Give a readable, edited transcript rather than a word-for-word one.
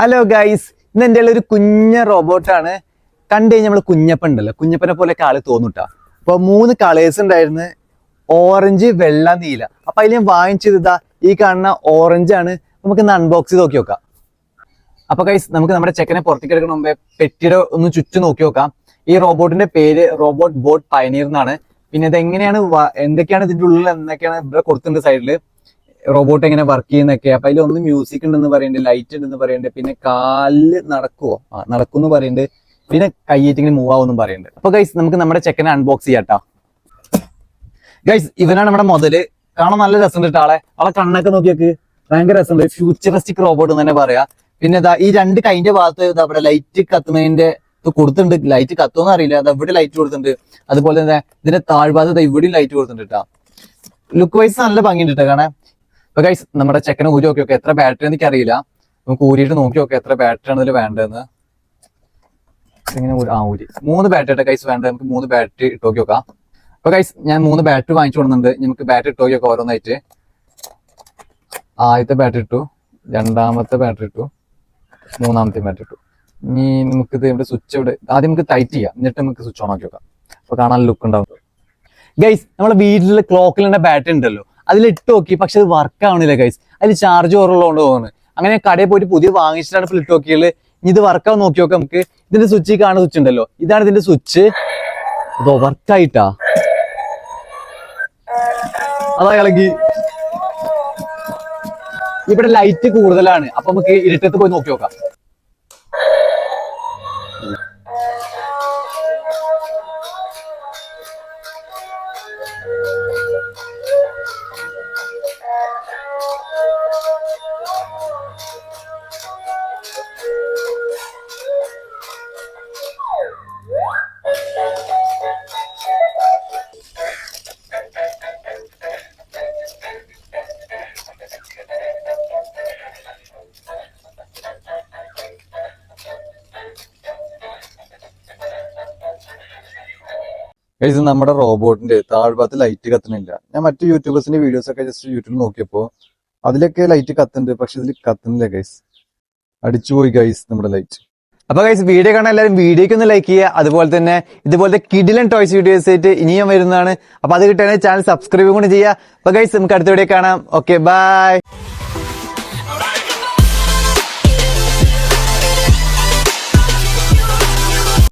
Hello guys, ഇന്ന് എൻ്റെ ഒരു കുഞ്ഞ റോബോട്ടാണ്. കണ്ടു കഴിഞ്ഞാൽ നമ്മൾ കുഞ്ഞപ്പൻ ഉണ്ടല്ലോ, കുഞ്ഞപ്പനെ പോലെ ആള് തോന്നൂട്ടാ. അപ്പൊ 3 കളേഴ്സ് ഉണ്ടായിരുന്നു, ഓറഞ്ച്, വെള്ള, നീല. അപ്പൊ അതിൽ ഞാൻ വാങ്ങിച്ചതാ ഈ കാണുന്ന ഓറഞ്ച് ആണ്. നമുക്ക് ഇന്ന് അൺബോക്സ് ചെയ്ത് നോക്കി നോക്കാം. അപ്പൊ ഗൈസ്, നമുക്ക് നമ്മുടെ ചെക്കനെ പുറത്തേക്ക് എടുക്കുന്ന മുമ്പേ പെട്ടിയുടെ ഒന്ന് ചുറ്റും നോക്കി നോക്കാം. ഈ റോബോട്ടിന്റെ പേര് റോബോട്ട് ബോട്ട് പയനീർ എന്നാണ്. പിന്നെ ഇത് എങ്ങനെയാണ്, എന്തൊക്കെയാണ് ഇതിന്റെ ഉള്ളിൽ, എന്തൊക്കെയാണ് ഇവിടെ കൊടുത്തിട്ടുണ്ട് സൈഡില്, റോബോട്ട് എങ്ങനെ വർക്ക് ചെയ്യുന്നൊക്കെ. അപ്പൊ അതിൽ ഒന്ന് മ്യൂസിക് ഉണ്ടെന്ന് പറയുന്നുണ്ട്, ലൈറ്റ് ഉണ്ടെന്ന് പറയുന്നുണ്ട്, പിന്നെ കാലില് നടക്കുമെന്ന് പറയുന്നുണ്ട്, പിന്നെ കയ്യേറ്റിങ്ങനെ മൂവ് ആവുമെന്നും പറയുന്നുണ്ട്. അപ്പൊ ഗൈസ്, നമുക്ക് നമ്മുടെ ചെക്കനെ അൺബോക്സ് ചെയ്യാട്ടോ. ഗൈസ്, ഇവനാണ് നമ്മുടെ മുതല്. കാണാൻ നല്ല രസമുണ്ട് ആളെ കണ്ണൊക്കെ നോക്കിയൊക്കെ ഭയങ്കര രസമുണ്ട്. ഫ്യൂച്ചറിസ്റ്റിക് റോബോട്ട് എന്ന് തന്നെ പറയാ. പിന്നെ ഈ 2 കൈന്റെ ഭാഗത്ത് അവിടെ ലൈറ്റ് കത്തുന്നതിന്റെ കൊടുത്തിട്ടുണ്ട്. ലൈറ്റ് കത്തുമെന്ന് അറിയില്ല, അത് ഇവിടെ ലൈറ്റ് കൊടുത്തിട്ടുണ്ട്. അതുപോലെ തന്നെ ഇതിന്റെ താഴ്ഭാഗത്ത് ഇവിടെയും ലൈറ്റ് കൊടുത്തിട്ടുണ്ട് കേട്ടോ. ലുക്ക് വൈസ് നല്ല ഭംഗിയുണ്ട് കേട്ടോ കാണാൻ. അപ്പൊ ഗൈസ്, നമ്മുടെ ചെക്കനെ ഊരി നോക്കി നോക്കാം എത്ര ബാറ്ററി എനിക്ക് അറിയില്ല. നമുക്ക് ഊരിയിട്ട് നോക്കി നോക്കാം എത്ര ബാറ്ററി ആണ് ഇതിൽ വേണ്ടതെന്ന്. ഇങ്ങനെ ഊരി 3 ബാറ്ററി ഇട്ട ഗൈസ് വേണ്ടത്. നമുക്ക് 3 ബാറ്ററി ഇട്ട് നോക്കി നോക്കാം. അപ്പൊ ഗൈസ്, ഞാൻ 3 ബാറ്ററി വാങ്ങിച്ചു കൊടുക്കുന്നുണ്ട്. നമുക്ക് ബാറ്ററി ഇട്ട് നോക്കി നോക്കാം ഓരോന്നായിട്ട്. ആദ്യത്തെ ബാറ്ററി ഇട്ടു, രണ്ടാമത്തെ ബാറ്ററി ഇട്ടു, മൂന്നാമത്തെ ബാറ്ററി ഇട്ടു. ഇനി നമുക്കിത് ഇവിടെ സ്വിച്ച് ഇവിടെ ആദ്യം നമുക്ക് ടൈറ്റ് ചെയ്യാം, എന്നിട്ട് നമുക്ക് സ്വിച്ച് ഓൺ ആക്കി നോക്കാം. അപ്പൊ കാണാൻ ലുക്ക് ഉണ്ടാവും. ഗൈസ്, നമ്മുടെ വീട്ടിലെ ക്ലോക്കിലുള്ള ബാറ്ററി ഉണ്ടല്ലോ, അതിലിട്ട് നോക്കി, പക്ഷെ അത് വർക്ക് ആവണില്ല ഗൈസ്. അതിൽ ചാർജ് കുറവുള്ളതുകൊണ്ട് തോന്നുന്നു. അങ്ങനെ കടയിൽ പോയിട്ട് പുതിയ വാങ്ങിച്ചിട്ടാണ് ഇപ്പോൾ ഇട്ട് നോക്കിയത്. ഇനി ഇത് വർക്കാവും നോക്കി നോക്കാം നമുക്ക്. ഇതിന്റെ സ്വിച്ച് കാണുന്ന സ്വിച്ച് ഉണ്ടല്ലോ, ഇതാണ് ഇതിന്റെ സ്വിച്ച്. അതോ വർക്കായിട്ടാ, അതാ ഇളകി. ഇവിടെ ലൈറ്റ് കൂടുതലാണ്, അപ്പൊ നമുക്ക് ഇരുട്ടത്ത് പോയി നോക്കി നോക്കാം. ഇത് നമ്മുടെ റോബോട്ടിന്റെ താഴ്ഭാഗത്ത് ലൈറ്റ് കത്തുന്നില്ല. ഞാൻ മറ്റു യൂട്യൂബേഴ്സിന്റെ വീഡിയോസ് ഒക്കെ ജസ്റ്റ് യൂട്യൂബിൽ നോക്കിയപ്പോ അതിലൊക്കെ ലൈറ്റ് കത്തുന്നുണ്ട്, പക്ഷെ ഇതിൽ കത്തുന്നില്ല ഗൈസ്. അടിച്ചുപോയി ഗൈസ് നമ്മുടെ ലൈറ്റ്. അപ്പൊ ഗൈസ്, വീഡിയോ കാണാൻ എല്ലാവരും വീഡിയോക്ക് ഒന്ന് ലൈക്ക് ചെയ്യുക. അതുപോലെ തന്നെ ഇതുപോലത്തെ കിഡിലൻ ടോയ്സ് വീഡിയോസ് ആയിട്ട് ഇനിയും വരുന്നതാണ്. അപ്പൊ അത് കിട്ടാൻ ചാനൽ സബ്സ്ക്രൈബ് കൂടി ചെയ്യുക. അപ്പൊ ഗൈസ്, നമുക്ക് അടുത്ത വീഡിയോ കാണാം. Okay, by.